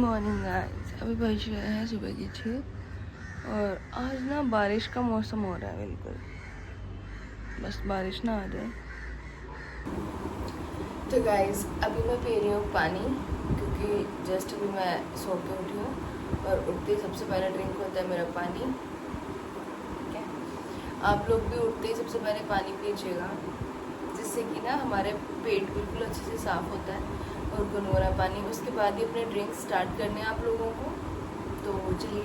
Morning guys, अभी बज रहे हैं सुबह के 6 और आज ना बारिश का मौसम हो रहा है बिल्कुल, बस बारिश ना आ जाए। तो गाइस अभी मैं पी रही हूँ पानी, क्योंकि जस्ट अभी मैं सो के उठी हूँ और उठते ही सबसे पहले ड्रिंक होता है मेरा पानी। ठीक है, आप लोग भी उठते ही सबसे पहले पानी पीजिएगा, जिससे कि ना हमारे पेट बिल्कुल अच्छे से साफ़ होता है और गुनगुना पानी। उसके बाद ही अपने ड्रिंक स्टार्ट करने हैं आप लोगों को। तो चलिए।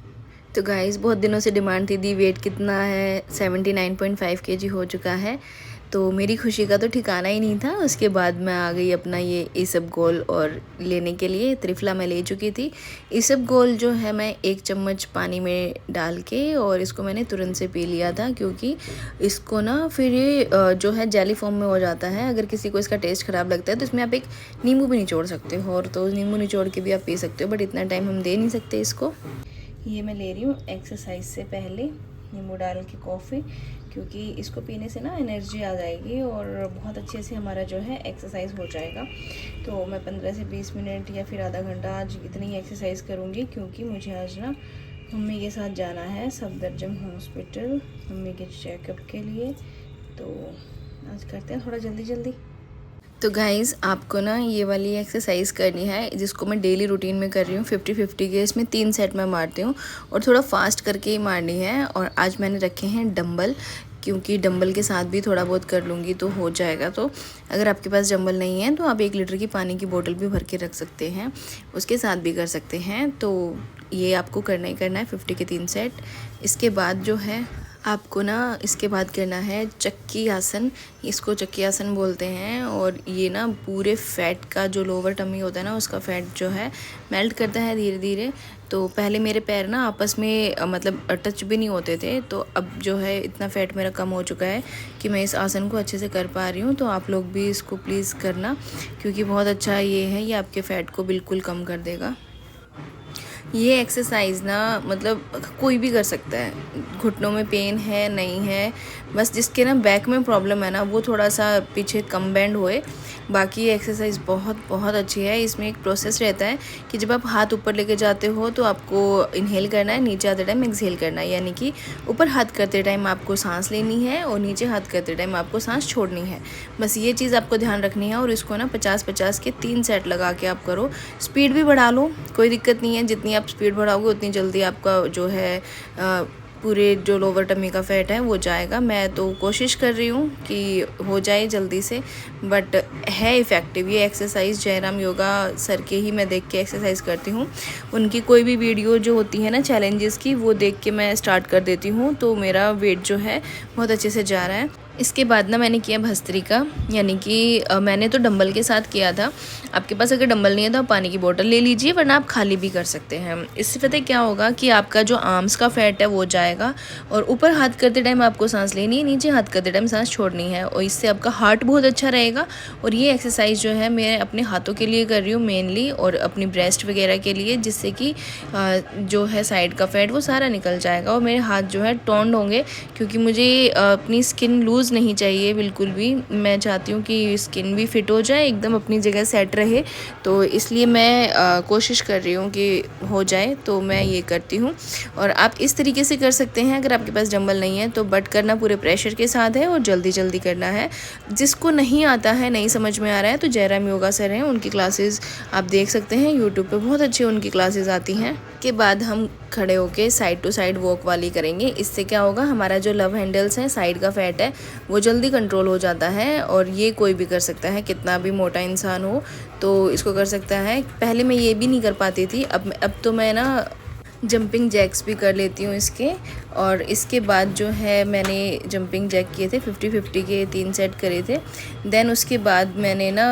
तो गाइस बहुत दिनों से डिमांड थी, दी वेट कितना है, 79.5 kg हो चुका है। तो मेरी खुशी का तो ठिकाना ही नहीं था। उसके बाद मैं आ गई अपना ये इसबगोल और लेने के लिए। त्रिफला मैं ले चुकी थी। इसबगोल जो है मैं 1 चम्मच पानी में डाल के और इसको मैंने तुरंत से पी लिया था, क्योंकि इसको ना फिर ये जो है जेली फॉर्म में हो जाता है। अगर किसी को इसका टेस्ट ख़राब लगता है तो इसमें आप एक नींबू भी निचोड़ सकते हो, और तो नींबू निचोड़ के भी आप पी सकते हो, बट इतना टाइम हम दे नहीं सकते इसको। ये मैं ले रही हूँ एक्सरसाइज से पहले नींबू डाल के कॉफ़ी, क्योंकि इसको पीने से ना एनर्जी आ जाएगी और बहुत अच्छे से हमारा जो है एक्सरसाइज हो जाएगा। तो मैं 15 से 20 मिनट या फिर आधा घंटा आज इतनी ही एक्सरसाइज करूँगी, क्योंकि मुझे आज ना मम्मी के साथ जाना है सफदरजंग हॉस्पिटल मम्मी के चेकअप के लिए। तो आज करते हैं थोड़ा जल्दी जल्दी। तो गाइज़ आपको ना ये वाली एक्सरसाइज करनी है, जिसको मैं डेली रूटीन में कर रही हूँ 50-50 के। इसमें 3 सेट मैं मारती हूँ और थोड़ा फास्ट करके ही मारनी है। और आज मैंने रखे हैं डंबल, क्योंकि डंबल के साथ भी थोड़ा बहुत कर लूँगी तो हो जाएगा। तो अगर आपके पास डंबल नहीं है तो आप 1 लीटर की पानी की बोतल भी भर के रख सकते हैं, उसके साथ भी कर सकते हैं। तो ये आपको करना ही करना है 50 के 3 सेट। इसके बाद जो है आपको ना इसके बाद करना है चक्की आसन। इसको चक्की आसन बोलते हैं, और ये ना पूरे फैट का जो लोअर टमी होता है ना, उसका फैट जो है मेल्ट करता है धीरे धीरे। तो पहले मेरे पैर ना आपस में मतलब टच भी नहीं होते थे, तो अब जो है इतना फैट मेरा कम हो चुका है कि मैं इस आसन को अच्छे से कर पा रही हूँ। तो आप लोग भी इसको प्लीज़ करना, क्योंकि बहुत अच्छा ये है, ये आपके फ़ैट को बिल्कुल कम कर देगा। ये एक्सरसाइज ना मतलब कोई भी कर सकता है। घुटनों में पेन है नहीं है, बस जिसके ना बैक में प्रॉब्लम है ना, वो थोड़ा सा पीछे कम बेंड होए। बाकी ये एक्सरसाइज बहुत बहुत अच्छी है। इसमें एक प्रोसेस रहता है कि जब आप हाथ ऊपर लेके जाते हो तो आपको इनहेल करना है, नीचे आते टाइम एक्सहेल करना है। यानी कि ऊपर हाथ करते टाइम आपको सांस लेनी है और नीचे हाथ करते टाइम आपको सांस छोड़नी है। बस ये चीज़ आपको ध्यान रखनी है। और इसको ना 50-50 के 3 सेट लगा के आप करो। स्पीड भी बढ़ा लो, कोई दिक्कत नहीं है। जितनी आप स्पीड बढ़ाओगे उतनी जल्दी आपका जो है पूरे जो लोअर टमी का फैट है वो जाएगा। मैं तो कोशिश कर रही हूँ कि हो जाए जल्दी से, बट है इफ़ेक्टिव ये एक्सरसाइज। जयराम योगा सर के ही मैं देख के एक्सरसाइज करती हूँ। उनकी कोई भी वीडियो जो होती है ना चैलेंजेस की, वो देख के मैं स्टार्ट कर देती हूँ। तो मेरा वेट जो है बहुत अच्छे से जा रहा है। इसके बाद ना मैंने किया भस्त्रिका, यानी कि मैंने तो डंबल के साथ किया था। आपके पास अगर डंबल नहीं है तो आप पानी की बोतल ले लीजिए, वरना आप खाली भी कर सकते हैं। इससे पता है क्या होगा कि आपका जो आर्म्स का फैट है वो जाएगा, और ऊपर हाथ करते टाइम आपको सांस लेनी है, नीचे हाथ करते टाइम सांस छोड़नी है, और इससे आपका हार्ट बहुत अच्छा रहेगा। और ये एक्सरसाइज जो है मैं अपने हाथों के लिए कर रही हूँ मेनली, और अपनी ब्रेस्ट वगैरह के लिए, जिससे कि जो है साइड का फैट वो सारा निकल जाएगा और मेरे हाथ जो है टोन्ड होंगे। क्योंकि मुझे अपनी स्किन लूज़ नहीं चाहिए बिल्कुल भी। मैं चाहती हूँ कि स्किन भी फिट हो जाए, एकदम अपनी जगह सेट रहे। तो इसलिए मैं कोशिश कर रही हूँ कि हो जाए, तो मैं ये करती हूँ। और आप इस तरीके से कर सकते हैं अगर आपके पास डंबल नहीं है तो, बट करना पूरे प्रेशर के साथ है और जल्दी जल्दी करना है। जिसको नहीं आता है, नहीं समझ में आ रहा है, तो जयराम योगा सर हैं, उनकी क्लासेस आप देख सकते हैं यूट्यूब पे, बहुत अच्छी उनकी क्लासेस आती हैं। के बाद हम खड़े होके साइड टू साइड वॉक वाली करेंगे। इससे क्या होगा, हमारा जो लव हैंडल्स हैं, साइड का फैट है, वो जल्दी कंट्रोल हो जाता है। और ये कोई भी कर सकता है, कितना भी मोटा इंसान हो तो इसको कर सकता है। पहले मैं ये भी नहीं कर पाती थी, अब तो मैं ना जंपिंग जैक्स भी कर लेती हूँ इसके। और इसके बाद जो है मैंने जंपिंग जैक किए थे 50-50 के 3 सेट करे थे। देन उसके बाद मैंने ना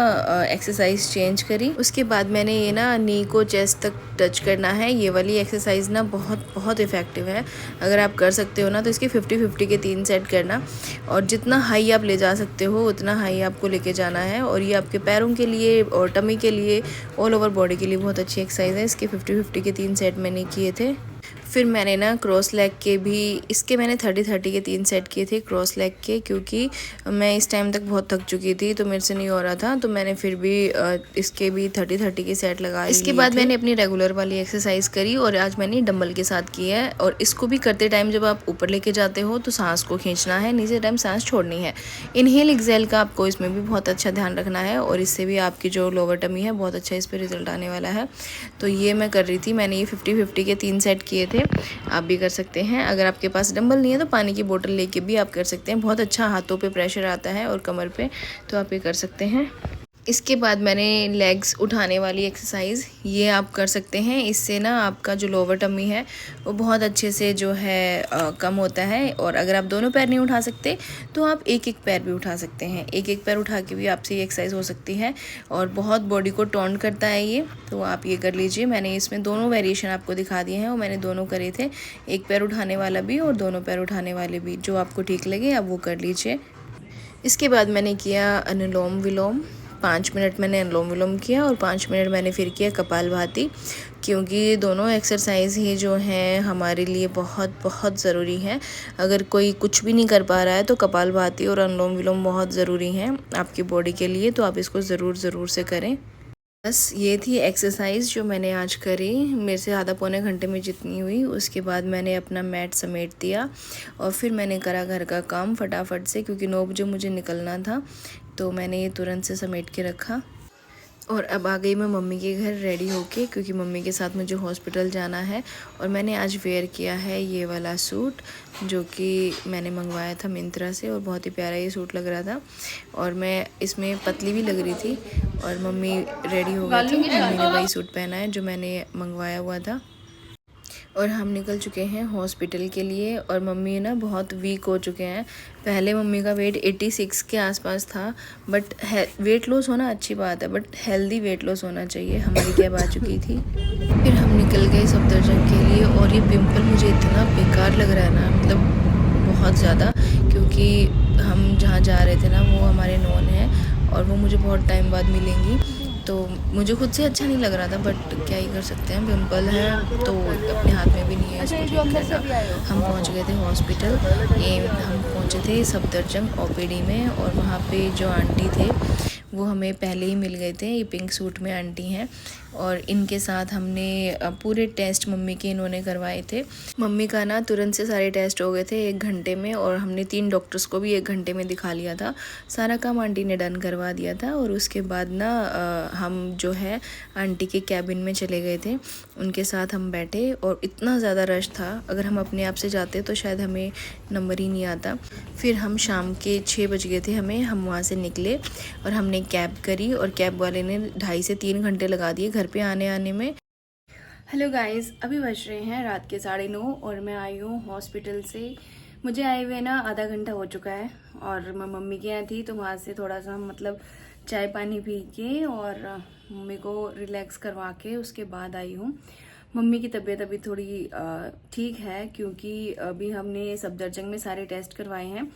एक्सरसाइज चेंज करी। उसके बाद मैंने ये ना नी को चेस्ट तक टच करना है। ये वाली एक्सरसाइज ना बहुत बहुत इफ़ेक्टिव है। अगर आप कर सकते हो ना तो इसके 50-50 के 3 सेट करना, और जितना हाई आप ले जा सकते हो उतना हाई आपको लेके जाना है। और ये आपके पैरों के लिए और टमी के लिए, ऑल ओवर बॉडी के लिए बहुत अच्छी एक्सरसाइज है। इसके 50-50 के 3 सेट मैंने किए थे। फिर मैंने ना क्रॉस लेग के भी, इसके मैंने 30-30 के 3 सेट किए थे क्रॉस लेग के, क्योंकि मैं इस टाइम तक बहुत थक चुकी थी तो मेरे से नहीं हो रहा था, तो मैंने फिर भी इसके भी 30-30 के सेट लगा लिए। इसके बाद मैंने अपनी रेगुलर वाली एक्सरसाइज करी और आज मैंने डंबल के साथ की है। और इसको भी करते टाइम जब आप ऊपर लेके जाते हो तो सांस को खींचना है, नीचे टाइम सांस छोड़नी है। इनहेल एक्सेल का आपको इसमें भी बहुत अच्छा ध्यान रखना है और इससे भी आपकी जो लोअर टमी है बहुत अच्छा इस पर रिजल्ट आने वाला है। तो ये मैं कर रही थी, मैंने ये 50-50 के 3 सेट किए थे। आप भी कर सकते हैं, अगर आपके पास डंबल नहीं है तो पानी की बोतल लेके भी आप कर सकते हैं। बहुत अच्छा हाथों पे प्रेशर आता है और कमर पे, तो आप ये कर सकते हैं। इसके बाद मैंने लेग्स उठाने वाली एक्सरसाइज ये आप कर सकते हैं। इससे ना आपका जो लोअर टमी है वो बहुत अच्छे से जो है कम होता है। और अगर आप दोनों पैर नहीं उठा सकते तो आप एक एक पैर भी उठा सकते हैं। एक एक पैर उठा के भी आपसे ये एक्सरसाइज हो सकती है और बहुत बॉडी को टोन करता है ये, तो आप ये कर लीजिए। मैंने इसमें दोनों वेरिएशन आपको दिखा दिए हैं और मैंने दोनों करे थे, एक पैर उठाने वाला भी और दोनों पैर उठाने वाले भी। जो आपको ठीक लगे आप वो कर लीजिए। इसके बाद मैंने किया अनुलोम विलोम। 5 मिनट मैंने अनुलोम विलोम किया और 5 मिनट मैंने फिर किया कपालभाति, क्योंकि दोनों एक्सरसाइज ही जो हैं हमारे लिए बहुत बहुत ज़रूरी हैं। अगर कोई कुछ भी नहीं कर पा रहा है तो कपालभाति और अनुलोम विलोम बहुत ज़रूरी हैं आपकी बॉडी के लिए, तो आप इसको ज़रूर से करें। बस ये थी एक्सरसाइज जो मैंने आज करी, मेरे से आधा पौने घंटे में जितनी हुई। उसके बाद मैंने अपना मैट समेट दिया और फिर मैंने करा घर का काम फटाफट से, क्योंकि 9 बजे मुझे निकलना था, तो मैंने ये तुरंत से समेट के रखा। और अब आ गई मैं मम्मी के घर रेडी होके, क्योंकि मम्मी के साथ मुझे हॉस्पिटल जाना है। और मैंने आज वेयर किया है ये वाला सूट जो कि मैंने मंगवाया था मिंत्रा से, और बहुत ही प्यारा ये सूट लग रहा था और मैं इसमें पतली भी लग रही थी। और मम्मी रेडी हो गई थी, मम्मी ने वही सूट पहना है जो मैंने मंगवाया हुआ था। और हम निकल चुके हैं हॉस्पिटल के लिए। और मम्मी ना बहुत वीक हो चुके हैं। पहले मम्मी का वेट 86 के आसपास था, बट वेट लॉस होना अच्छी बात है, बट हेल्दी वेट लॉस होना चाहिए। हमारी कैब आ चुकी थी, फिर हम निकल गए सफदरजंग के लिए। और ये पिंपल मुझे इतना बेकार लग रहा है ना, मतलब बहुत ज़्यादा, क्योंकि हम जहाँ जा रहे थे ना वो हमारे नॉन है और वो मुझे बहुत टाइम बाद मिलेंगी, तो मुझे खुद से अच्छा नहीं लग रहा था, बट क्या ही कर सकते हैं, पिंपल है तो अपने हाथ में भी नहीं है इसको ठीक करना। हम पहुंच गए थे हॉस्पिटल। ये हम पहुंचे थे सफदरजंग ओपीडी में, और वहाँ पे जो आंटी थे वो हमें पहले ही मिल गए थे। ये पिंक सूट में आंटी हैं और इनके साथ हमने पूरे टेस्ट मम्मी के इन्होंने करवाए थे। मम्मी का ना तुरंत से सारे टेस्ट हो गए थे 1 घंटे में, और हमने 3 डॉक्टर्स को भी 1 घंटे में दिखा लिया था। सारा काम आंटी ने डन करवा दिया था। और उसके बाद ना हम जो है आंटी के कैबिन में चले गए थे, उनके साथ हम बैठे। और इतना ज़्यादा रश था, अगर हम अपने आप से जाते तो शायद हमें नंबर ही नहीं आता। फिर हम शाम के 6 बज गए थे हमें, हम वहाँ से निकले और हमने कैब करी, और कैब वाले ने 2.5 से 3 घंटे लगा दिए घर पे आने में। हेलो गाइस, अभी बज रहे हैं रात के 9:30 और मैं आई हूँ हॉस्पिटल से। मुझे आए हुए ना आधा घंटा हो चुका है, और मैं मम्मी के यहाँ थी तो वहाँ से थोड़ा सा मतलब चाय पानी पी के और मम्मी को रिलैक्स करवा के उसके बाद आई हूँ। मम्मी की तबीयत अभी थोड़ी ठीक है, क्योंकि अभी हमने सफदरजंग में सारे टेस्ट करवाए हैं।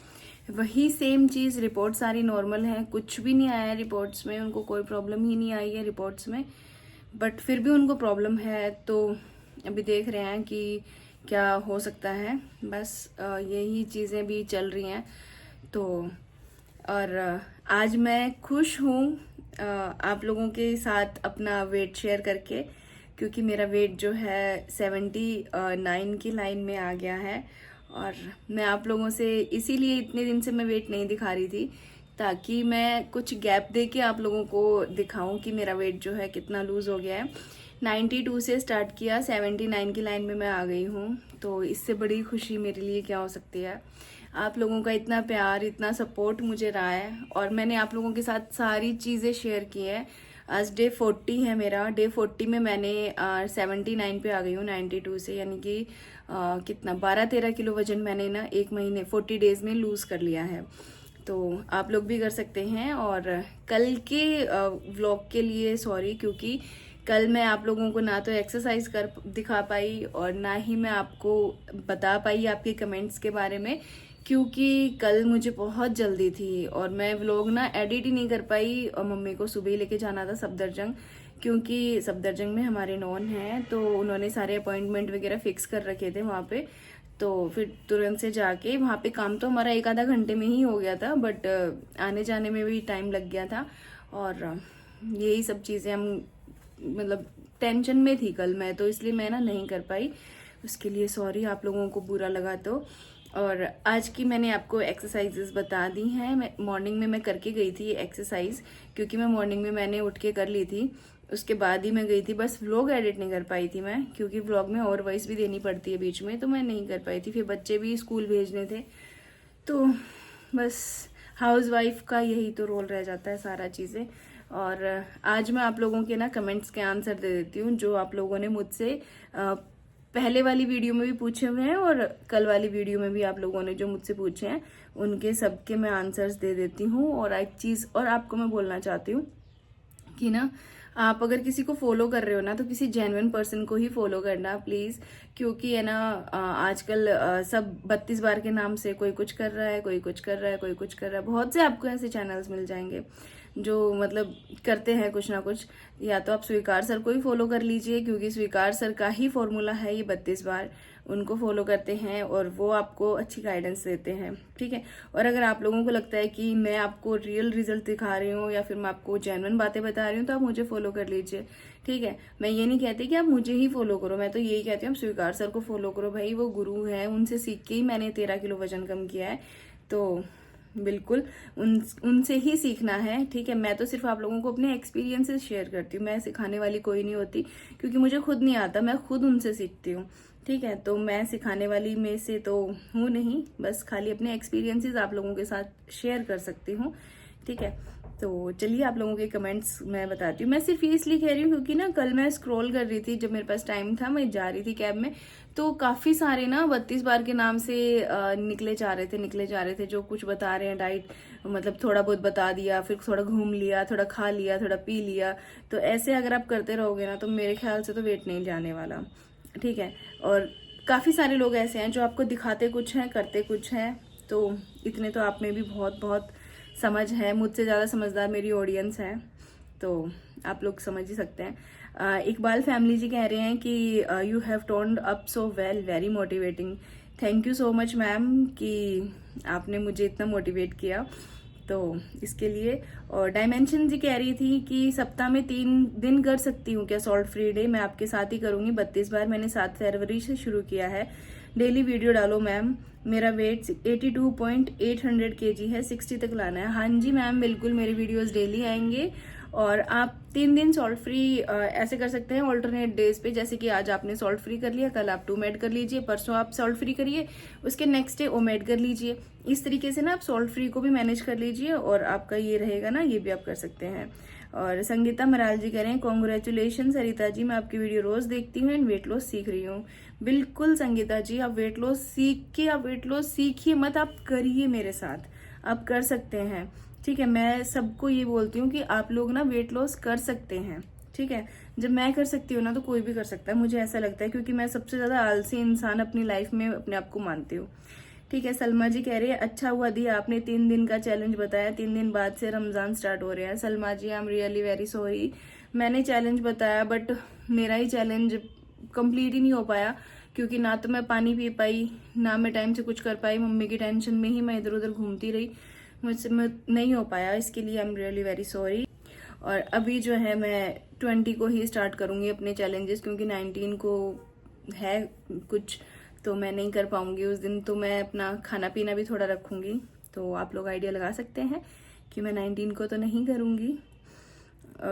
वही सेम चीज़, रिपोर्ट सारी नॉर्मल है, कुछ भी नहीं आया है रिपोर्ट्स में, उनको कोई प्रॉब्लम ही नहीं आई है रिपोर्ट्स में। बट फिर भी उनको प्रॉब्लम है, तो अभी देख रहे हैं कि क्या हो सकता है। बस यही चीज़ें भी चल रही हैं। तो और आज मैं खुश हूँ आप लोगों के साथ अपना वेट शेयर करके, क्योंकि मेरा वेट जो है 79 की लाइन में आ गया है। और मैं आप लोगों से इसीलिए इतने दिन से मैं वेट नहीं दिखा रही थी, ताकि मैं कुछ गैप दे के आप लोगों को दिखाऊं कि मेरा वेट जो है कितना लूज़ हो गया है। 92 से स्टार्ट किया, 79 की लाइन में मैं आ गई हूँ। तो इससे बड़ी खुशी मेरे लिए क्या हो सकती है। आप लोगों का इतना प्यार, इतना सपोर्ट मुझे रहा है, और मैंने आप लोगों के साथ सारी चीज़ें शेयर की हैं। आज डे 40 है मेरा। डे 40 में मैंने 79 पे आ गई हूँ 92 से, यानी कि कितना 12-13 किलो वजन मैंने ना 1 महीने 40 डेज में लूज़ कर लिया है। तो आप लोग भी कर सकते हैं। और कल के व्लॉग के लिए सॉरी, क्योंकि कल मैं आप लोगों को ना तो एक्सरसाइज कर दिखा पाई और ना ही मैं आपको बता पाई आपके कमेंट्स के बारे में, क्योंकि कल मुझे बहुत जल्दी थी और मैं व्लॉग ना एडिट ही नहीं कर पाई। और मम्मी को सुबह ही लेके जाना था सफदरजंग, क्योंकि सफदरजंग में हमारे नॉन हैं, तो उन्होंने सारे अपॉइंटमेंट वगैरह फिक्स कर रखे थे वहाँ पे। तो फिर तुरंत से जाके वहाँ पे काम तो हमारा 1 आधा घंटे में ही हो गया था, बट आने जाने में भी टाइम लग गया था। और यही सब चीज़ें हम मतलब टेंशन में थी कल मैं, तो इसलिए मैं ना नहीं कर पाई। उसके लिए सॉरी, आप लोगों को बुरा लगा तो। और आज की मैंने आपको एक्सरसाइजेस बता दी हैं। मैं मॉर्निंग में मैं करके गई थी एक्सरसाइज, क्योंकि मैं मॉर्निंग में मैंने उठ के कर ली थी, उसके बाद ही मैं गई थी। बस व्लॉग एडिट नहीं कर पाई थी मैं, क्योंकि व्लॉग में और वॉइस भी देनी पड़ती है बीच में, तो मैं नहीं कर पाई थी। फिर बच्चे भी स्कूल भेजने थे, तो बस हाउस वाइफ का यही तो रोल रह जाता है सारा चीज़ें। और आज मैं आप लोगों के ना कमेंट्स के आंसर दे देती हूँ, जो आप लोगों ने मुझसे पहले वाली वीडियो में भी पूछे हुए हैं और कल वाली वीडियो में भी आप लोगों ने जो मुझसे पूछे हैं, उनके सबके मैं आंसर्स दे देती हूँ। और एक चीज़ और आपको मैं बोलना चाहती हूँ कि ना, आप अगर किसी को फॉलो कर रहे हो ना, तो किसी जेन्युइन पर्सन को ही फॉलो करना प्लीज़। क्योंकि है ना, आजकल सब 32 बार के नाम से कोई कुछ कर रहा है, कोई कुछ कर रहा है, कोई कुछ कर रहा है। बहुत से आपको ऐसे चैनल्स मिल जाएंगे जो मतलब करते हैं कुछ ना कुछ। या तो आप स्वीकार सर को ही फॉलो कर लीजिए, क्योंकि स्वीकार सर का ही फॉर्मूला है ये 32 बार। उनको फॉलो करते हैं और वो आपको अच्छी गाइडेंस देते हैं, ठीक है। और अगर आप लोगों को लगता है कि मैं आपको रियल रिजल्ट दिखा रही हूँ या फिर मैं आपको जेन्युइन बातें बता रही हूँ, तो आप मुझे फॉलो कर लीजिए, ठीक है। मैं ये नहीं कहती कि आप मुझे ही फॉलो करो, मैं तो यही कहती हूँ आप स्वीकार सर को फॉलो करो। भाई वो गुरु है, उनसे सीख के ही मैंने 13 किलो वजन कम किया है, तो बिल्कुल उनसे ही सीखना है, ठीक है। मैं तो सिर्फ आप लोगों को अपने एक्सपीरियंसेस शेयर करती हूँ, मैं सिखाने वाली कोई नहीं होती, क्योंकि मुझे खुद नहीं आता, मैं खुद उनसे सीखती हूँ, ठीक है। तो मैं सिखाने वाली में से तो हूँ नहीं, बस खाली अपने एक्सपीरियंसेस आप लोगों के साथ शेयर कर सकती हूँ, ठीक है। तो चलिए आप लोगों के कमेंट्स मैं बताती हूँ। मैं सिर्फ ये इसलिए कह रही हूँ क्योंकि ना कल मैं स्क्रॉल कर रही थी, जब मेरे पास टाइम था, मैं जा रही थी कैब में, तो काफ़ी सारे ना 32 बार के नाम से निकले जा रहे थे जो कुछ बता रहे हैं डाइट, मतलब थोड़ा बहुत बता दिया, फिर थोड़ा घूम लिया, थोड़ा खा लिया, थोड़ा पी लिया। तो ऐसे अगर आप करते रहोगे ना, तो मेरे ख्याल से तो वेट नहीं जाने वाला, ठीक है। और काफ़ी सारे लोग ऐसे हैं जो आपको दिखाते कुछ हैं, करते कुछ हैं। तो इतने तो आप में भी बहुत बहुत समझ है, मुझसे ज़्यादा समझदार मेरी ऑडियंस है, तो आप लोग समझ ही सकते हैं। इकबाल फैमिली जी कह रहे हैं कि you have turned up so well, very motivating. Thank you so much ma'am कि आपने मुझे इतना मोटिवेट किया, तो इसके लिए। और डायमेंशन जी कह रही थी कि सप्ताह में 3 दिन कर सकती हूँ क्या सॉल्ट फ्री डे? मैं आपके साथ ही करूँगी 32 बार, मैंने 7 फरवरी से शुरू किया है। डेली वीडियो डालो मैम, मेरा वेट 82.800 kg है, 60 तक लाना है। हाँ जी मैम, बिल्कुल मेरे वीडियोस डेली आएंगे। और आप 3 दिन सॉल्ट फ्री ऐसे कर सकते हैं ऑल्टरनेट डेज पे, जैसे कि आज आपने सॉल्ट फ्री कर लिया, कल आप 2 मेड कर लीजिए, परसों आप सॉल्ट फ्री करिए, उसके नेक्स्ट डे ओमेड कर लीजिए। इस तरीके से ना आप सॉल्ट फ्री को भी मैनेज कर लीजिए, और आपका ये रहेगा ना, ये भी आप कर सकते हैं। और संगीता मराल जी कह रहे हैं कॉन्ग्रेचुलेशन सरिता जी, मैं आपकी वीडियो रोज देखती हूँ एंड वेट लॉस सीख रही हूँ। बिल्कुल संगीता जी, आप वेट लॉस सीख के, आप वेट लॉस सीखिए मत, आप करिए मेरे साथ, आप कर सकते हैं, ठीक है। मैं सबको ये बोलती हूँ कि आप लोग ना वेट लॉस कर सकते हैं, ठीक है। जब मैं कर सकती हूँ ना, तो कोई भी कर सकता है, मुझे ऐसा लगता है, क्योंकि मैं सबसे ज्यादा आलसी इंसान अपनी लाइफ में अपने आप को मानती हूँ, ठीक है। सलमा जी कह रही है अच्छा हुआ दी आपने 3 दिन का चैलेंज बताया, 3 दिन बाद से रमजान स्टार्ट हो रहे हैं। Salma ji I am really very sorry, मैंने चैलेंज बताया बट मेरा ही चैलेंज कंप्लीट ही नहीं हो पाया, क्योंकि ना तो मैं पानी पी पाई, ना मैं टाइम से कुछ कर पाई, मम्मी की टेंशन में ही मैं इधर उधर घूमती रही, मुझसे नहीं हो पाया, इसके लिए आई एम रियली वेरी सॉरी। और अभी जो है मैं 20 को ही स्टार्ट करूंगी अपने चैलेंजेस, क्योंकि 19 को है कुछ, तो मैं नहीं कर पाऊंगी उस दिन, तो मैं अपना खाना पीना भी थोड़ा रखूंगी। तो आप लोग आइडिया लगा सकते हैं कि मैं 19 को तो नहीं करूंगी,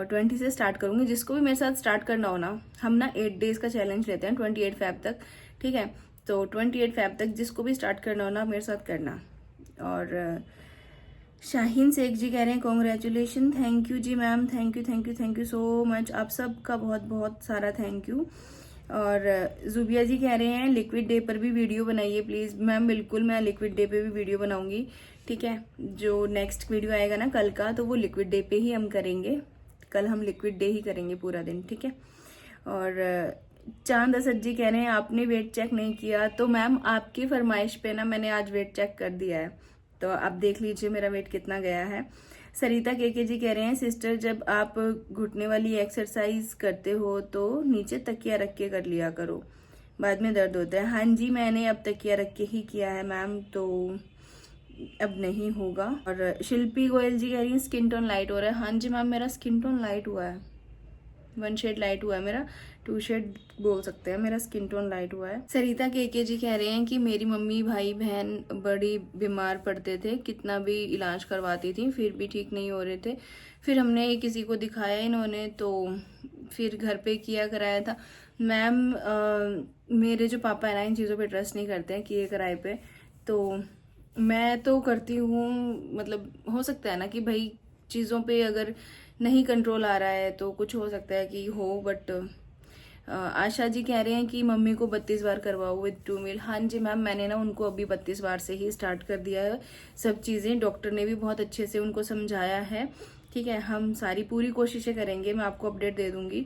20 से स्टार्ट करूंगी। जिसको भी मेरे साथ स्टार्ट करना हो ना, हम ना 8 डेज का चैलेंज लेते हैं 28 फेब तक, ठीक है। तो 28 फेब तक जिसको भी स्टार्ट करना हो ना, मेरे साथ करना। और शाहीन शेख जी कह रहे हैं कॉन्ग्रेचुलेशन, थैंक यू जी ma'am, thank you so much, आप सबका बहुत बहुत सारा थैंक यू। और जुबिया जी कह रहे हैं लिक्विड डे पर भी वीडियो बनाइए प्लीज़। मैम बिल्कुल, मैं लिक्विड डे पे भी वीडियो बनाऊंगी, ठीक है। जो नेक्स्ट वीडियो आएगा ना कल का, तो वो लिक्विड डे पे ही हम करेंगे, कल हम लिक्विड डे ही करेंगे पूरा दिन, ठीक है। और चांद असद जी कह रहे हैं आपने वेट चेक नहीं किया, तो मैम आपकी फरमाइश पे ना मैंने आज वेट चेक कर दिया है, तो आप देख लीजिए मेरा वेट कितना गया है। सरिता के जी कह रहे हैं सिस्टर जब आप घुटने वाली एक्सरसाइज करते हो तो नीचे तकिया रख के कर लिया करो, बाद में दर्द होता है। हाँ जी, मैंने अब तकिया रख के ही किया है मैम, तो अब नहीं होगा। और शिल्पी गोयल जी कह रही है स्किन टोन लाइट हो रहा है। हाँ जी मैम, मेरा स्किन टोन लाइट हुआ है, 1 शेड लाइट हुआ है मेरा, 2 शेड बोल सकते हैं, मेरा स्किन टोन लाइट हुआ है। सरिता के जी कह रहे हैं कि मेरी मम्मी भाई बहन बड़ी बीमार पड़ते थे, कितना भी इलाज करवाती थी फिर भी ठीक नहीं हो रहे थे। फिर हमने किसी को दिखाया इन्होंने, तो फिर घर पे किया कराया था। मैम मेरे जो पापा है ना इन चीज़ों पे ट्रस्ट नहीं करते हैं किए कराए पे, तो मैं तो करती हूँ। मतलब हो सकता है ना कि भाई चीज़ों पे अगर नहीं कंट्रोल आ रहा है तो कुछ हो सकता है कि हो, बट आशा जी कह रहे हैं कि मम्मी को 32 बार करवाओ विद 2 मील। हाँ जी मैम, मैंने ना उनको अभी 32 बार से ही स्टार्ट कर दिया है सब चीज़ें, डॉक्टर ने भी बहुत अच्छे से उनको समझाया है। ठीक है, हम सारी पूरी कोशिशें करेंगे, मैं आपको अपडेट दे दूंगी।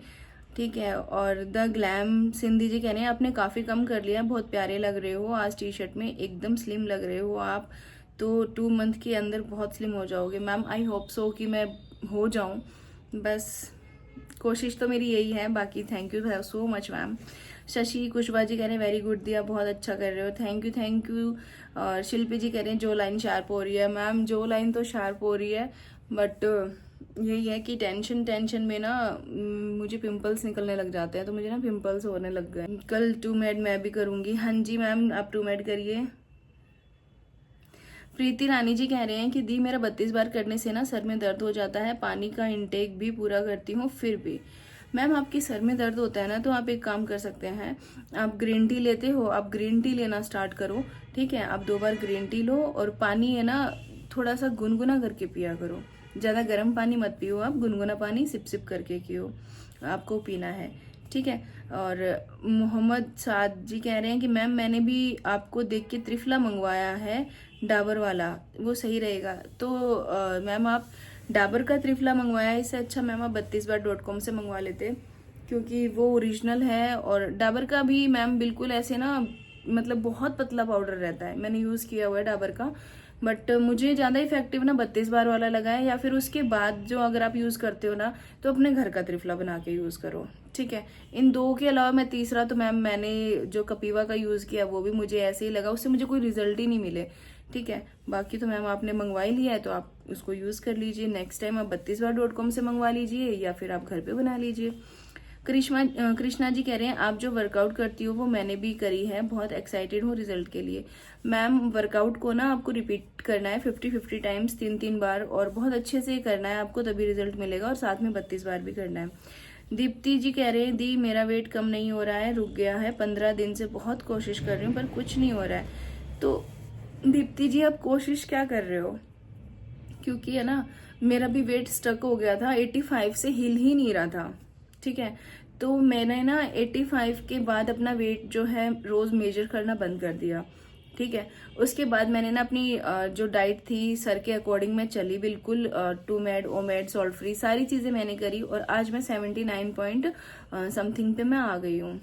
ठीक है। और द ग्लैम सिंधी जी कह रहे हैं आपने काफ़ी कम कर लिया, बहुत प्यारे लग रहे हो आज टी शर्ट में, एकदम स्लिम लग रहे हो आप, तो 2 मंथ के अंदर बहुत स्लिम हो जाओगे। मैम आई होप सो कि मैं हो जाऊं, बस कोशिश तो मेरी यही है। बाकी thank you so much ma'am. Shashi Kushwaha ji कह रहे हैं वेरी गुड दिया, बहुत अच्छा कर रहे हो, थैंक यू। और शिल्पी जी कह रहे हैं जो लाइन शार्प हो रही है। मैम जो लाइन तो शार्प हो रही है, बट यही है कि टेंशन में ना मुझे पिंपल्स निकलने लग जाते हैं, तो मुझे ना पिंपल्स होने लग गए। कल 2 मेड मैं भी करूंगी। हाँ जी मैम, आप 2 मेड करिए। प्रीति रानी जी कह रहे हैं कि दी मेरा 32 बार करने से ना सर में दर्द हो जाता है, पानी का इंटेक भी पूरा करती हूँ फिर भी। मैम आपके सर में दर्द होता है ना, तो आप एक काम कर सकते हैं, आप ग्रीन टी लेते हो, आप ग्रीन टी लेना स्टार्ट करो। ठीक है, आप 2 बार ग्रीन टी लो और पानी है ना थोड़ा सा गुनगुना करके पिया करो, ज़्यादा गर्म पानी मत पियो, आप गुनगुना पानी सिप सिप करके पियो, आपको पीना है। ठीक है। और मोहम्मद साद जी कह रहे हैं कि मैम मैंने भी आपको देख के त्रिफला मंगवाया है, डाबर वाला, वो सही रहेगा। तो मैम आप डाबर का त्रिफला मंगवाया है, इससे अच्छा मैम आप 32बार.com से मंगवा लेते, क्योंकि वो ओरिजिनल है। और डाबर का भी मैम बिल्कुल ऐसे ना मतलब बहुत पतला पाउडर रहता है, मैंने यूज़ किया हुआ है डाबर का, बट मुझे ज़्यादा इफेक्टिव ना 32 बार वाला लगा है। या फिर उसके बाद जो अगर आप यूज़ करते हो ना तो अपने घर का त्रिफला बना के यूज़ करो। ठीक है, इन 2 के अलावा मैं तीसरा तो मैम मैंने जो कपीवा का यूज़ किया वो भी मुझे ऐसे ही लगा, उससे मुझे कोई रिजल्ट ही नहीं मिले। ठीक है, बाकी तो मैम आपने मंगवा ही लिया है तो आप उसको यूज़ कर लीजिए। नेक्स्ट टाइम आप 32बार.com से मंगवा लीजिए या फिर आप घर पे बना लीजिए। कृष्णा जी कह रहे हैं आप जो वर्कआउट करती हो वो मैंने भी करी है, बहुत एक्साइटेड हूँ रिजल्ट के लिए। मैम वर्कआउट को ना आपको रिपीट करना है 50 टाइम्स, 3 बार, और बहुत अच्छे से करना है आपको, तभी रिजल्ट मिलेगा, और साथ में 32 बार भी करना है। दीप्ति जी कह रहे हैं दी मेरा वेट कम नहीं हो रहा है, रुक गया है 15 दिन से, बहुत कोशिश कर रही हूँ पर कुछ नहीं हो रहा है। तो दीप्ति जी आप कोशिश क्या कर रहे हो, क्योंकि है ना मेरा भी वेट स्टक हो गया था, 85 से हिल ही नहीं रहा था। ठीक है, तो मैंने ना 85 के बाद अपना वेट जो है रोज मेजर करना बंद कर दिया। ठीक है, उसके बाद मैंने ना अपनी जो डाइट थी सर के अकॉर्डिंग मैं चली बिल्कुल, 2 मेड, ओमेड, सॉल्ट फ्री, सारी चीजें मैंने करी, और आज मैं 79 पॉइंट समथिंग पे मैं आ गई हूँ।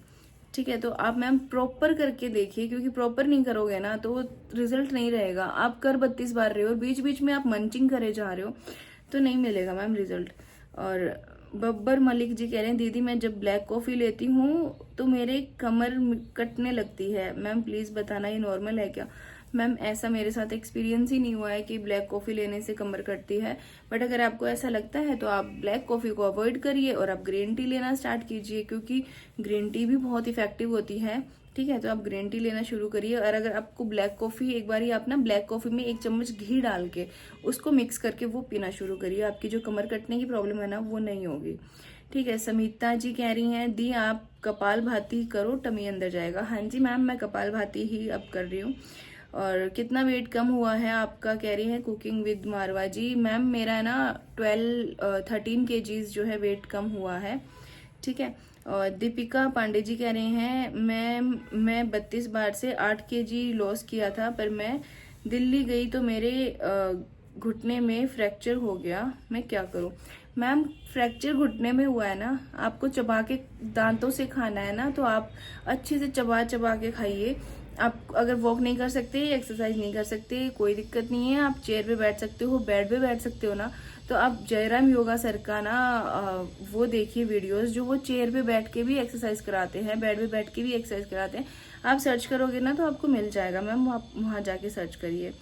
ठीक है, तो आप मैम प्रॉपर करके देखिए, क्योंकि प्रॉपर नहीं करोगे ना तो रिजल्ट नहीं रहेगा। आप कर 32 बार रहे हो और बीच बीच में आप मंचिंग करे जा रहे हो तो नहीं मिलेगा मैम रिजल्ट। और बब्बर मलिक जी कह रहे हैं दीदी मैं जब ब्लैक कॉफ़ी लेती हूँ तो मेरे कमर कटने लगती है, मैम प्लीज़ बताना ये नॉर्मल है क्या। मैम ऐसा मेरे साथ एक्सपीरियंस ही नहीं हुआ है कि ब्लैक कॉफ़ी लेने से कमर कटती है, बट अगर आपको ऐसा लगता है तो आप ब्लैक कॉफ़ी को अवॉइड करिए और आप ग्रीन टी लेना स्टार्ट कीजिए, क्योंकि ग्रीन टी भी बहुत इफेक्टिव होती है। ठीक है, तो आप ग्रीन टी लेना शुरू करिए। और अगर आपको ब्लैक कॉफ़ी, एक बार ही आप ना ब्लैक कॉफ़ी में 1 चम्मच घी डाल के उसको मिक्स करके वो पीना शुरू करिए, आपकी जो कमर कटने की प्रॉब्लम है ना वो नहीं होगी। ठीक है, समिता जी कह रही हैं दी आप कपाल भाती करो टमी अंदर जाएगा। हाँ जी मैम, मैं कपाल भाती ही अब कर रही हूँ। और कितना वेट कम हुआ है आपका, कह रही है कुकिंग विद मारवा जी। मैम मेरा ना 13 kgs जो है वेट कम हुआ है। ठीक है, और दीपिका पांडे जी कह रहे हैं मैं 32 बार से 8 kg लॉस किया था, पर मैं दिल्ली गई तो मेरे घुटने में फ्रैक्चर हो गया, मैं क्या करूं। मैम फ्रैक्चर घुटने में हुआ है ना, आपको चबा के दांतों से खाना है ना, तो आप अच्छे से चबा चबा के खाइए। आप अगर वॉक नहीं कर सकते, एक्सरसाइज नहीं कर सकते, कोई दिक्कत नहीं है, आप चेयर पे बैठ सकते हो, बेड पे बैठ सकते हो ना, तो आप जयराम योगा सर का ना वो देखिए वीडियोस, जो वो चेयर पे बैठ के भी एक्सरसाइज कराते हैं, बेड पे बैठ के भी एक्सरसाइज कराते हैं। आप सर्च करोगे ना तो आपको मिल जाएगा मैम, आप वहाँ जाके सर्च करिए।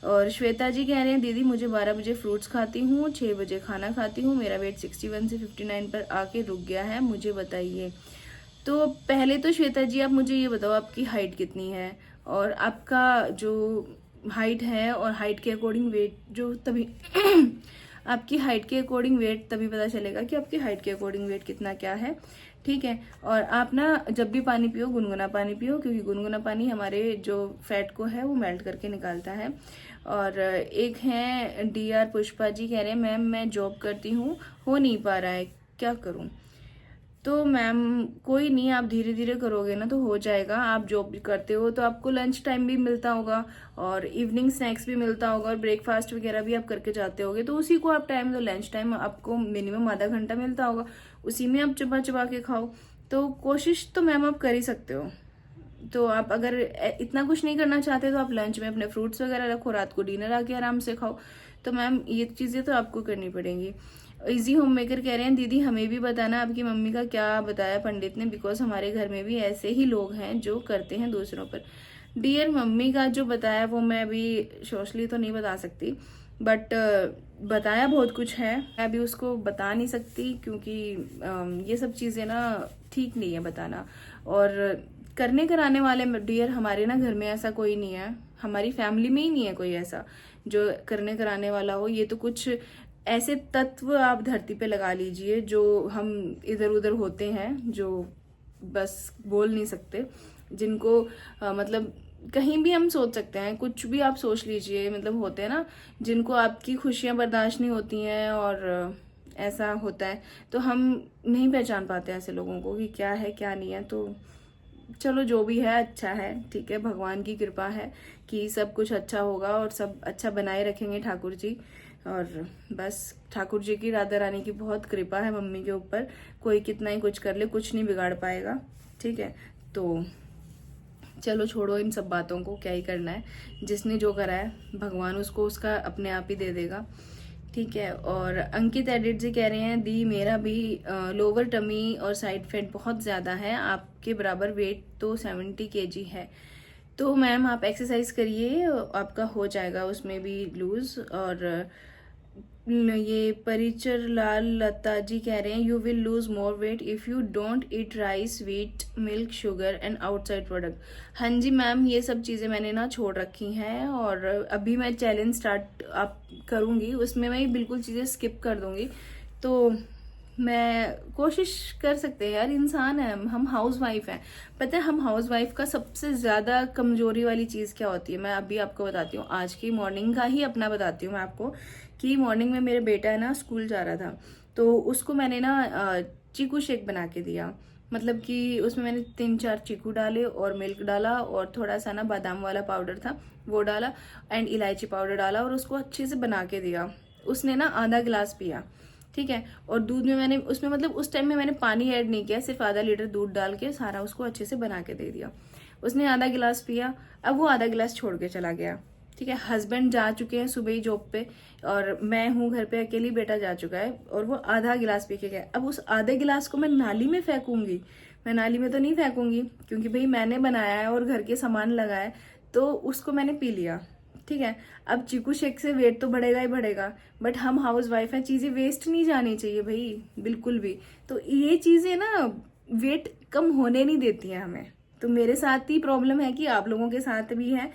और श्वेता जी कह रहे हैं दीदी मुझे 12 बजे फ्रूट्स खाती हूँ, 6 बजे खाना खाती हूँ, मेरा वेट 61 से 59 पर आके रुक गया है, मुझे बताइए। तो पहले तो श्वेता जी आप मुझे ये बताओ आपकी हाइट कितनी है, और आपका जो हाइट है और हाइट के अकॉर्डिंग वेट जो तभी आपकी हाइट के अकॉर्डिंग वेट तभी पता चलेगा कि आपकी हाइट के अकॉर्डिंग वेट कितना क्या है, ठीक है। और आप ना जब भी पानी पियो गुनगुना पानी पियो, क्योंकि गुनगुना पानी हमारे जो फैट को है वो मेल्ट करके निकालता है। और एक है DR पुष्पा जी कह रहे हैं मैम मैं जॉब करती हूँ, हो नहीं पा रहा है, क्या करूँ। तो मैम कोई नहीं, आप धीरे धीरे करोगे ना तो हो जाएगा। आप जॉब भी करते हो तो आपको लंच टाइम भी मिलता होगा और इवनिंग स्नैक्स भी मिलता होगा और ब्रेकफास्ट वगैरह भी आप करके जाते होगे, तो उसी को आप टाइम दो। लंच टाइम आपको मिनिमम आधा घंटा मिलता होगा, उसी में आप चबा चबा के खाओ। तो कोशिश तो मैम आप कर ही सकते हो। तो आप अगर इतना कुछ नहीं करना चाहते तो आप लंच में अपने फ्रूट्स वगैरह रखो, रात को डिनर आके आराम से खाओ। तो मैम ये चीज़ें तो आपको करनी पड़ेंगी। इजी होम मेकर कह रहे हैं दीदी हमें भी बताना आपकी मम्मी का क्या बताया पंडित ने, बिकॉज हमारे घर में भी ऐसे ही लोग हैं जो करते हैं दूसरों पर। डियर मम्मी का जो बताया वो मैं अभी सोशली तो नहीं बता सकती, बट बताया बहुत कुछ है, मैं अभी उसको बता नहीं सकती क्योंकि ये सब चीज़ें ना ठीक नहीं है बताना। और करने कराने वाले डियर हमारे ना घर में ऐसा कोई नहीं है, हमारी फैमिली में ही नहीं है कोई ऐसा जो करने कराने वाला हो। ये तो कुछ ऐसे तत्व आप धरती पे लगा लीजिए जो हम इधर उधर होते हैं, जो बस बोल नहीं सकते, जिनको मतलब कहीं भी हम सोच सकते हैं, कुछ भी आप सोच लीजिए, मतलब होते हैं ना जिनको आपकी खुशियां बर्दाश्त नहीं होती हैं और ऐसा होता है। तो हम नहीं पहचान पाते ऐसे लोगों को कि क्या है क्या नहीं है। तो चलो जो भी है अच्छा है, ठीक है, भगवान की कृपा है कि सब कुछ अच्छा होगा और सब अच्छा बनाए रखेंगे ठाकुर जी। और बस ठाकुर जी की, राधा रानी की बहुत कृपा है मम्मी के ऊपर, कोई कितना ही कुछ कर ले कुछ नहीं बिगाड़ पाएगा, ठीक है। तो चलो छोड़ो इन सब बातों को, क्या ही करना है, जिसने जो करा है भगवान उसको उसका अपने आप ही दे देगा, ठीक है। और अंकित एडिट जी कह रहे हैं दी मेरा भी लोअर टमी और साइड फैट बहुत ज़्यादा है, आपके बराबर वेट तो 70 kg है। तो मैम आप एक्सरसाइज करिए, आपका हो जाएगा उसमें भी लूज। और ये परिचर लाल लता जी कह रहे हैं you will lose more weight if you don't eat rice wheat milk sugar and outside product. हाँ जी मैम ये सब चीज़ें मैंने ना छोड़ रखी हैं और अभी मैं चैलेंज स्टार्ट आप करूँगी, उसमें मैं बिल्कुल चीज़ें स्किप कर दूँगी। तो मैं कोशिश कर सकते हैं यार, इंसान है हम, हाउस वाइफ हैं। पता है हम हाउस वाइफ का सबसे ज़्यादा कमजोरी वाली चीज़ क्या होती है, मैं अभी आपको बताती हूँ। आज की मॉर्निंग का ही अपना बताती हूँ मैं आपको कि मॉर्निंग में मेरे बेटा है ना स्कूल जा रहा था, तो उसको मैंने ना चीकू शेक बना के दिया। मतलब कि उसमें मैंने 3-4 चीकू डाले और मिल्क डाला और थोड़ा सा ना बादाम वाला पाउडर था वो डाला एंड इलायची पाउडर डाला और उसको अच्छे से बना के दिया। उसने ना आधा गिलास पिया, ठीक है। और दूध में मैंने उसमें मतलब उस टाइम में मैंने पानी ऐड नहीं किया, सिर्फ आधा लीटर दूध डाल के सारा उसको अच्छे से बना के दे दिया। उसने आधा गिलास पिया, अब वो आधा गिलास छोड़ के चला गया, ठीक है। हस्बैंड जा चुके हैं सुबह ही जॉब पे और मैं हूँ घर पे अकेली, बेटा जा चुका है और वो आधा गिलास पी के गया। अब उस आधे गिलास को मैं नाली में फेंकूंगी? मैं नाली में तो नहीं फेंकूंगी क्योंकि भाई मैंने बनाया है और घर के सामान लगाए, तो उसको मैंने पी लिया, ठीक है। अब चीकू शेक से वेट तो बढ़ेगा ही बढ़ेगा, बट हम हाउस वाइफ हैं, चीज़ें वेस्ट नहीं जानी चाहिए भाई बिल्कुल भी। तो ये चीज़ें ना वेट कम होने नहीं देती हैं हमें। तो मेरे साथ ही प्रॉब्लम है कि आप लोगों के साथ भी है,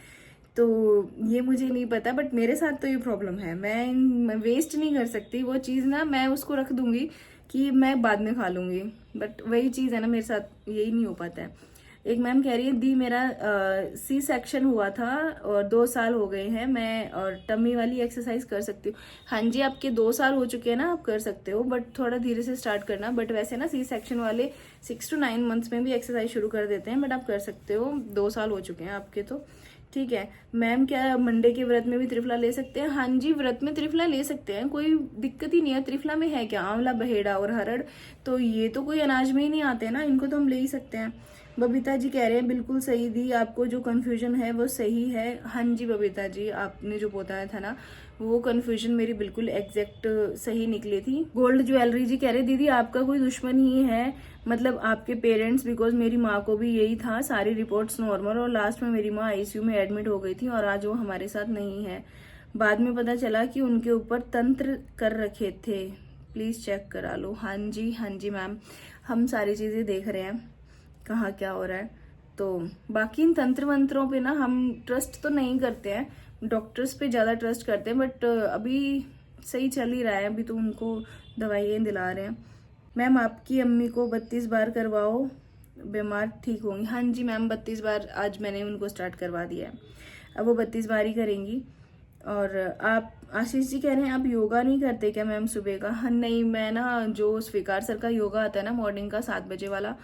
तो ये मुझे नहीं पता, बट मेरे साथ तो ये प्रॉब्लम है। मैं वेस्ट नहीं कर सकती वो चीज़ ना, मैं उसको रख दूंगी कि मैं बाद में खा लूंगी, बट वही चीज़ है ना मेरे साथ यही नहीं हो पाता है। एक मैम कह रही है दी मेरा सी सेक्शन हुआ था और 2 साल हो गए हैं, मैं और टमी वाली एक्सरसाइज कर सकती हूँ? हाँ जी आपके 2 साल हो चुके हैं ना, आप कर सकते हो, बट थोड़ा धीरे से स्टार्ट करना। बट वैसे ना सी सेक्शन वाले 6 to 9 मंथ्स में भी एक्सरसाइज शुरू कर देते हैं, बट आप कर सकते हो, 2 साल हो चुके हैं आपके तो, ठीक है। मैम क्या मंडे के व्रत में भी त्रिफला ले सकते हैं? हाँ जी व्रत में त्रिफला ले सकते हैं, कोई दिक्कत ही नहीं है। त्रिफला में है क्या, आंवला बहेड़ा और हरड़, तो ये तो कोई अनाज में ही नहीं आते ना, इनको तो हम ले ही सकते हैं। बबीता जी कह रहे हैं बिल्कुल सही दी, आपको जो कंफ्यूजन है वो सही है। हाँ जी बबीता जी, आपने जो बताया था ना वो कंफ्यूजन मेरी बिल्कुल एग्जैक्ट सही निकली थी। गोल्ड ज्वेलरी जी कह रहे दीदी आपका कोई दुश्मन ही है, मतलब आपके पेरेंट्स, बिकॉज मेरी माँ को भी यही था, सारी रिपोर्ट्स नॉर्मल और लास्ट में मेरी माँ आईसीयू में एडमिट हो गई थी और आज वो हमारे साथ नहीं है। बाद में पता चला कि उनके ऊपर तंत्र कर रखे थे, प्लीज चेक करा लो। हाँ जी मैम, हम सारी चीजें देख रहे हैं कहाँ क्या हो रहा है। तो बाकी इन तंत्र मंत्रों पे ना हम ट्रस्ट तो नहीं करते हैं, डॉक्टर्स पे ज़्यादा ट्रस्ट करते हैं, बट अभी सही चल ही रहा है, अभी तो उनको दवाइयाँ दिला रहे हैं। मैम आपकी अम्मी को 32 बार करवाओ, बीमार ठीक होंगी। हाँ जी मैम 32 बार आज मैंने उनको स्टार्ट करवा दिया है, अब वो 32 बार ही करेंगी। और आप आशीष जी कह रहे हैं आप योगा नहीं करते क्या मैम सुबह का? हाँ नहीं, मैं ना जो स्वीकार सर का योगा आता है ना मॉर्निंग का 7 बजे वाला,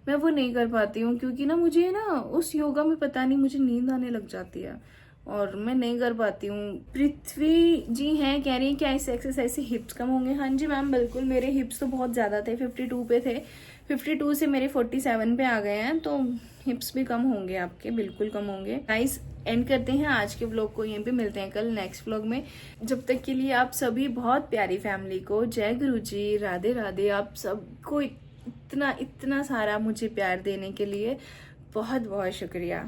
मैं वो नहीं कर पाती हूँ क्योंकि ना मुझे ना उस योगा में पता नहीं मुझे नींद आने लग जाती है और मैं नहीं कर पाती हूँ। पृथ्वी जी हैं कह रही है क्या इस एक्सरसाइज से हिप्स कम होंगे? हाँ जी मैम बिल्कुल, मेरे हिप्स तो बहुत ज़्यादा थे, 52 पे थे, 52 से मेरे 47 पे आ गए हैं, तो हिप्स भी कम होंगे आपके, बिल्कुल कम होंगे। गाइस एंड करते हैं आज के व्लॉग को, यहीं पे मिलते हैं कल नेक्स्ट व्लॉग में। जब तक के लिए आप सभी बहुत प्यारी फैमिली को जय गुरु जी, राधे राधे। आप सबको इतना इतना सारा मुझे प्यार देने के लिए बहुत बहुत शुक्रिया।